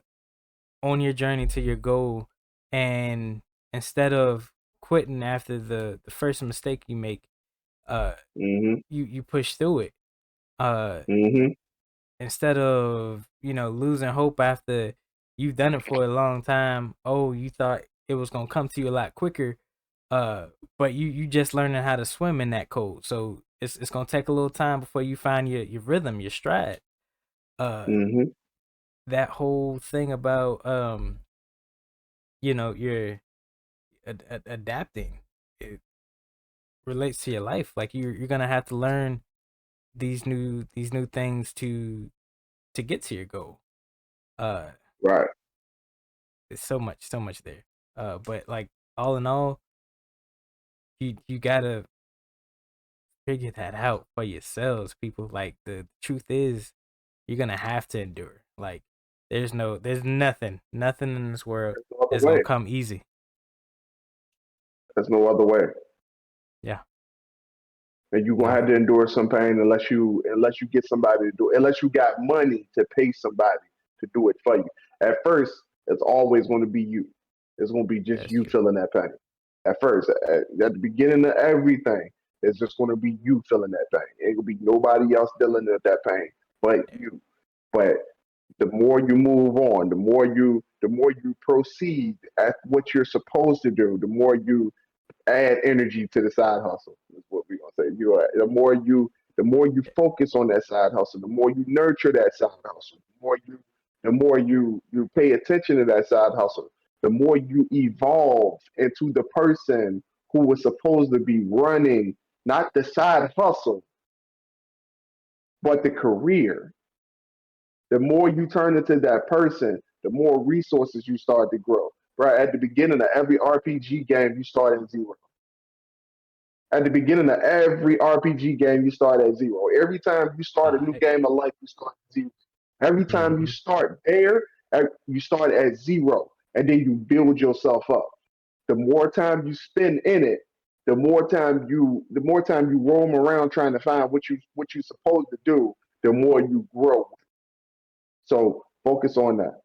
on your journey to your goal, and instead of quitting after the first mistake you make, uh Mm-hmm. you push through it. Uh Mm-hmm. Instead of losing hope after you've done it for a long time. Oh, you thought it was gonna come to you a lot quicker, but you just learning how to swim in that cold. So it's gonna take a little time before you find your rhythm, your stride. Uh, Mm-hmm. that whole thing about you're adapting. It relates to your life. Like you're gonna have to learn these new things to get to your goal. Uh, Right. it's so much there. But like all in all, you gotta figure that out for yourselves, people. Like the truth is, you're gonna have to endure. Like there's nothing in this world There's no other that's way. gonna come easy. There's no other way. Yeah, And you're gonna no, have to endure some pain unless you get somebody to do it, unless you got money to pay somebody to do it for you. At first, it's always going to be you. It's going to be just that's you true. feeling that pain. At first, at the beginning of everything, it's just going to be you feeling that pain. It will be nobody else dealing with that pain but Yeah, you. But the more you move on, the more you proceed at what you're supposed to do, the more you add energy to the side hustle. Is what we're gonna say. You are the more you focus on that side hustle, the more you nurture that side hustle, the more you pay attention to that side hustle, the more you evolve into the person who was supposed to be running not the side hustle, but the career. The more you turn into that person, the more resources you start to grow. Right at the beginning of every RPG game, you start at zero. At the beginning of every RPG game, you start at zero. Every time you start a new I, game of life, you start at zero. Every time you mm-hmm. start there, you start at zero, and then you build yourself up. The more time you spend in it, the more time you roam around trying to find what you're supposed to do, the more you grow. So focus on that.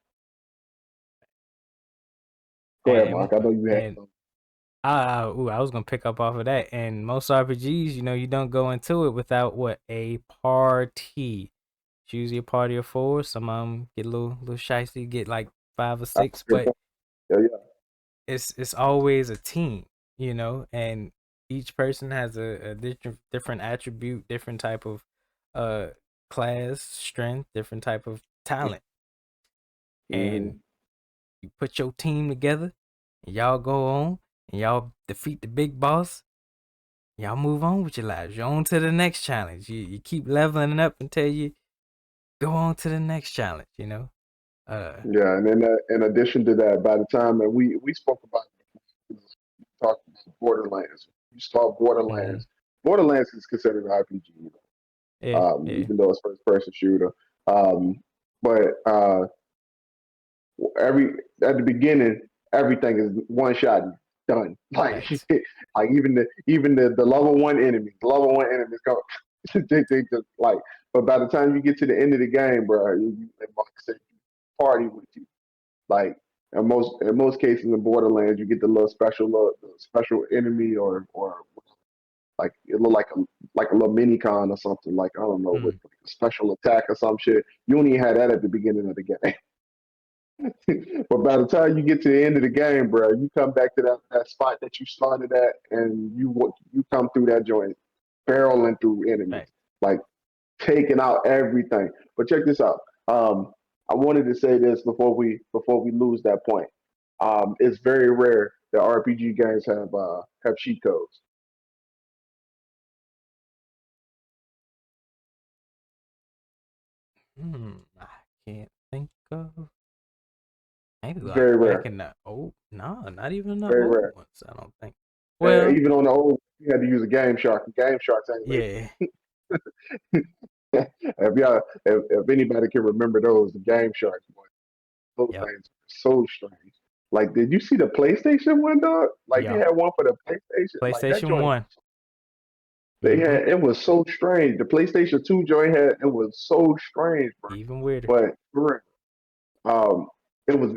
Go ahead, and Mark. I know you had and something. I was gonna pick up off of that. And most RPGs, you don't go into it without what a party. It's usually a party of four. Some of them get a little shicey, get like five or That's six, a good but point. Yeah, yeah. it's always a team, and each person has a different attribute, different type of uh class, strength, different type of talent, Mm-hmm. and you put your team together, and y'all go on, and y'all defeat the big boss. Y'all move on with your lives. You're on to the next challenge. You keep leveling up until you go on to the next challenge. Uh, Yeah, and then in addition to that, by the time that we spoke about talked about Borderlands, you saw mhm. Borderlands. Borderlands is considered an RPG, Yeah, yeah, even though it's first person shooter. But every at the beginning, everything is one shot and done. Like facts. like even the level one enemies go they just like. But by the time you get to the end of the game, bro, like Mark said, party with you. Like in most cases in Borderlands, you get the little special enemy or like it look like a little mini con or something. Like I don't know, with Mm, like a special attack or some shit. You don't even have that at the beginning of the game. But by the time you get to the end of the game, bro, you come back to that spot that you started at, and you come through that joint, barreling through enemies, facts. like taking out everything. But check this out. I wanted to say this before we lose that point. It's very rare that RPG games have cheat codes. I can't think of maybe It's like very back rare. in the old. No, not even in the Very old rare. ones. I don't think. And Well, even on the old, you had to use a Game Shark. And Game Sharks ain't yeah, if anybody can remember those, the Game Sharks, boy, those yep, things are so strange. Like, did you see the PlayStation one, dog? Like, they yep. had one for the PlayStation. Like that PlayStation joint, One. they Mm-hmm. had it was so strange. The PlayStation Two joint had it was so strange, bro. Even weirder. But for real,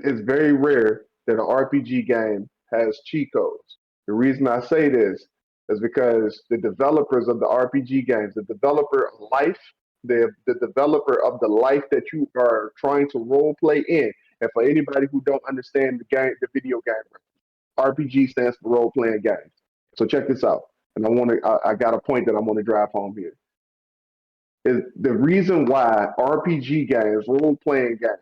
it's very rare that an RPG game has cheat codes. The reason I say this is because the developers of the RPG games, the developer of life, the developer of the life that you are trying to role play in, And for anybody who don't understand the video game, RPG stands for role playing games. So check this out, and I got a point that I want to drive home here. Is the reason why RPG games, role playing games,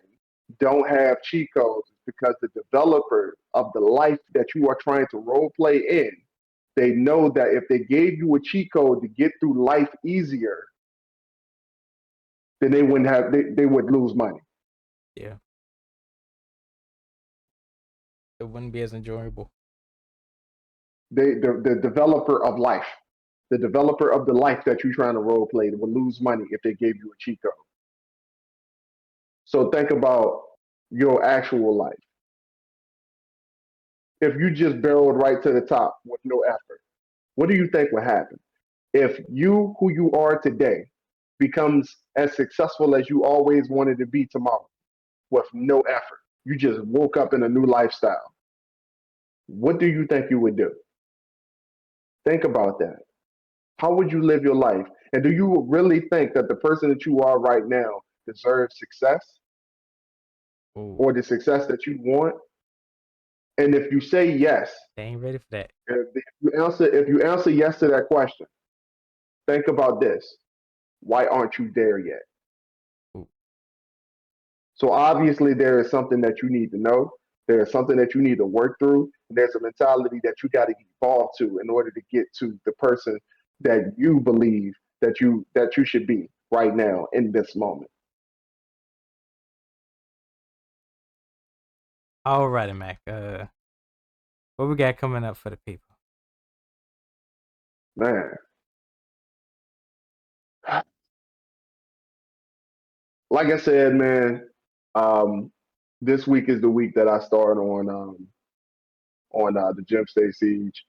don't have cheat codes is because the developer of the life that you are trying to role play in, they know that if they gave you a cheat code to get through life easier, then they would lose money. Yeah. It wouldn't be as enjoyable. The developer of life, the developer of the life that you're trying to role play would lose money if they gave you a cheat code. So think about your actual life. If you just barreled right to the top with no effort, what do you think would happen? If you, who you are today, becomes as successful as you always wanted to be tomorrow with no effort, you just woke up in a new lifestyle, what do you think you would do? Think about that. How would you live your life? And do you really think that the person that you are right now deserves success Ooh, or the success that you want? And if you say yes, they ain't ready for that. if you answer yes to that question, think about this. Why aren't you there yet? Ooh. So obviously there is something that you need to know. There is something that you need to work through. And there's a mentality that you got to evolve to in order to get to the person that you believe that you should be right now in this moment. Alrighty, Mac. What we got coming up for the people? Man. Like I said, man, this week is the week that I start on the Gym State Siege.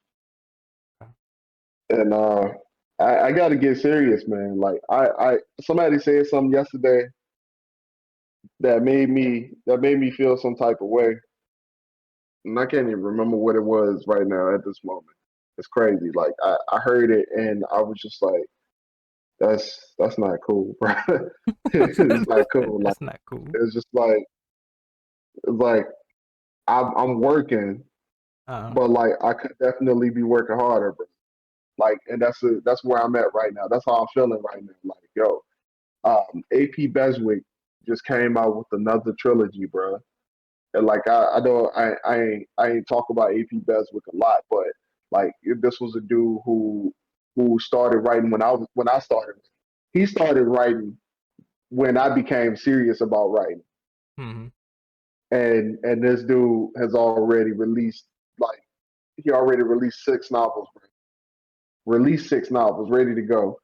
And I got to get serious, man. Like I somebody said something yesterday that made me feel some type of way, and I can't even remember what it was right now at this moment. It's crazy. Like I heard it and I was just like, that's not cool, bro. It's not cool. Like That's not cool. it's just like I'm working, but like I could definitely be working harder, bro. Like, and that's where I'm at right now. That's how I'm feeling right now. Like, yo, AP Beswick just came out with another trilogy, bro. And like, I ain't talk about AP Beswick a lot, but like, this was a dude who started writing when I started. He started writing when I became serious about writing, Mm-hmm. and this dude has already released like he already released 6 novels, bro. Released 6 novels, ready to go.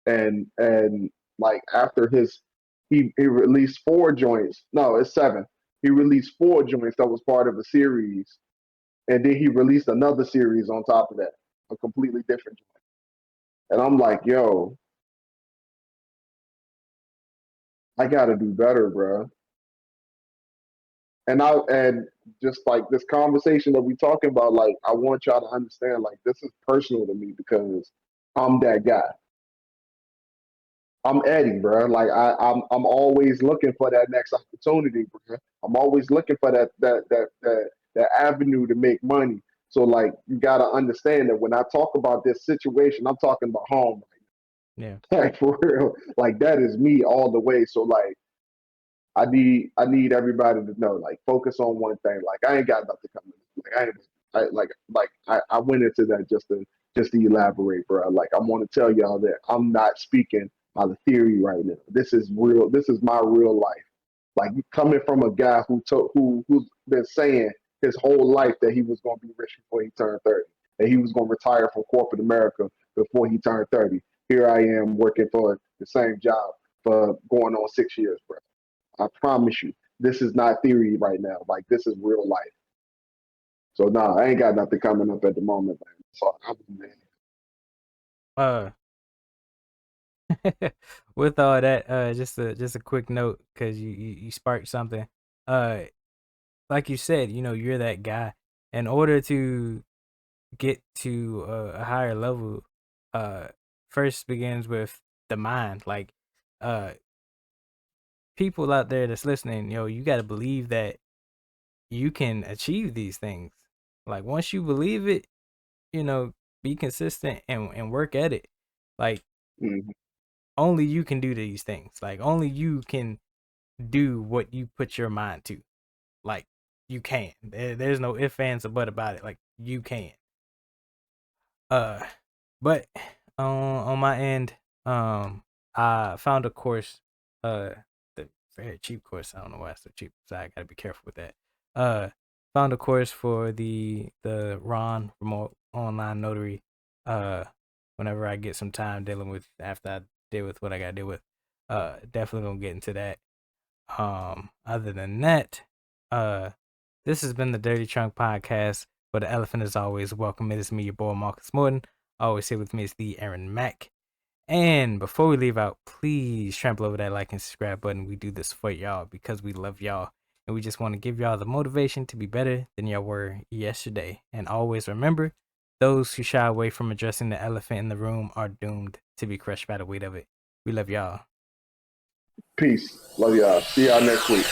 And like after he released 4 joints. No, it's 7. He released 4 joints that was part of a series, and then he released another series on top of that, a completely different joint. And I'm like, yo, I gotta do better, bro. And just like this conversation that we talking about, like I want y'all to understand, like this is personal to me because I'm that guy. I'm Eddie, bro. Like I'm always looking for that next opportunity, bro. I'm always looking for that avenue to make money. So like you gotta understand that when I talk about this situation, I'm talking about home. Yeah. Like for real. Like that is me all the way. So like I need everybody to know, like focus on one thing. Like I ain't got nothing coming. Like I went into that just to elaborate, bro. Like I want to tell y'all that I'm not speaking by the theory right now. This is real. This is my real life. Like coming from a guy who's been saying his whole life that he was going to be rich before he turned 30, that he was going to retire from corporate America before he turned 30. Here I am working for the same job for going on 6 years, bro. I promise you, this is not theory right now. Like this is real life. So nah, I ain't got nothing coming up at the moment, man. So Uh, with all that, just a quick note because you sparked something. Like you said, you're that guy. In order to get to a higher level, uh, first begins with the mind. Like, uh, people out there that's listening, you got to believe that you can achieve these things. Like once you believe it, be consistent and work at it. Like Mhm. only you can do these things. Like only you can do what you put your mind to. Like you can. There's no ifs, ands, or but about it. Like you can. Uh, but on my end, I found a course, the very cheap course. I don't know why it's so cheap, so I gotta be careful with that. Uh, found a course for the Ron remote online notary. Uh, whenever I get some time dealing with after I deal with what I gotta deal with, definitely gonna get into that. Other than that, uh, this has been the Dirty Trunk Podcast. But the elephant is always welcome. It is me, your boy Marcus Morton. Always here with me is the Aaron Mack. And before we leave out, please trample over that like and subscribe button. We do this for y'all because we love y'all. And we just want to give y'all the motivation to be better than y'all were yesterday. And always remember, those who shy away from addressing the elephant in the room are doomed to be crushed by the weight of it. We love y'all. Peace. Love y'all. See y'all next week.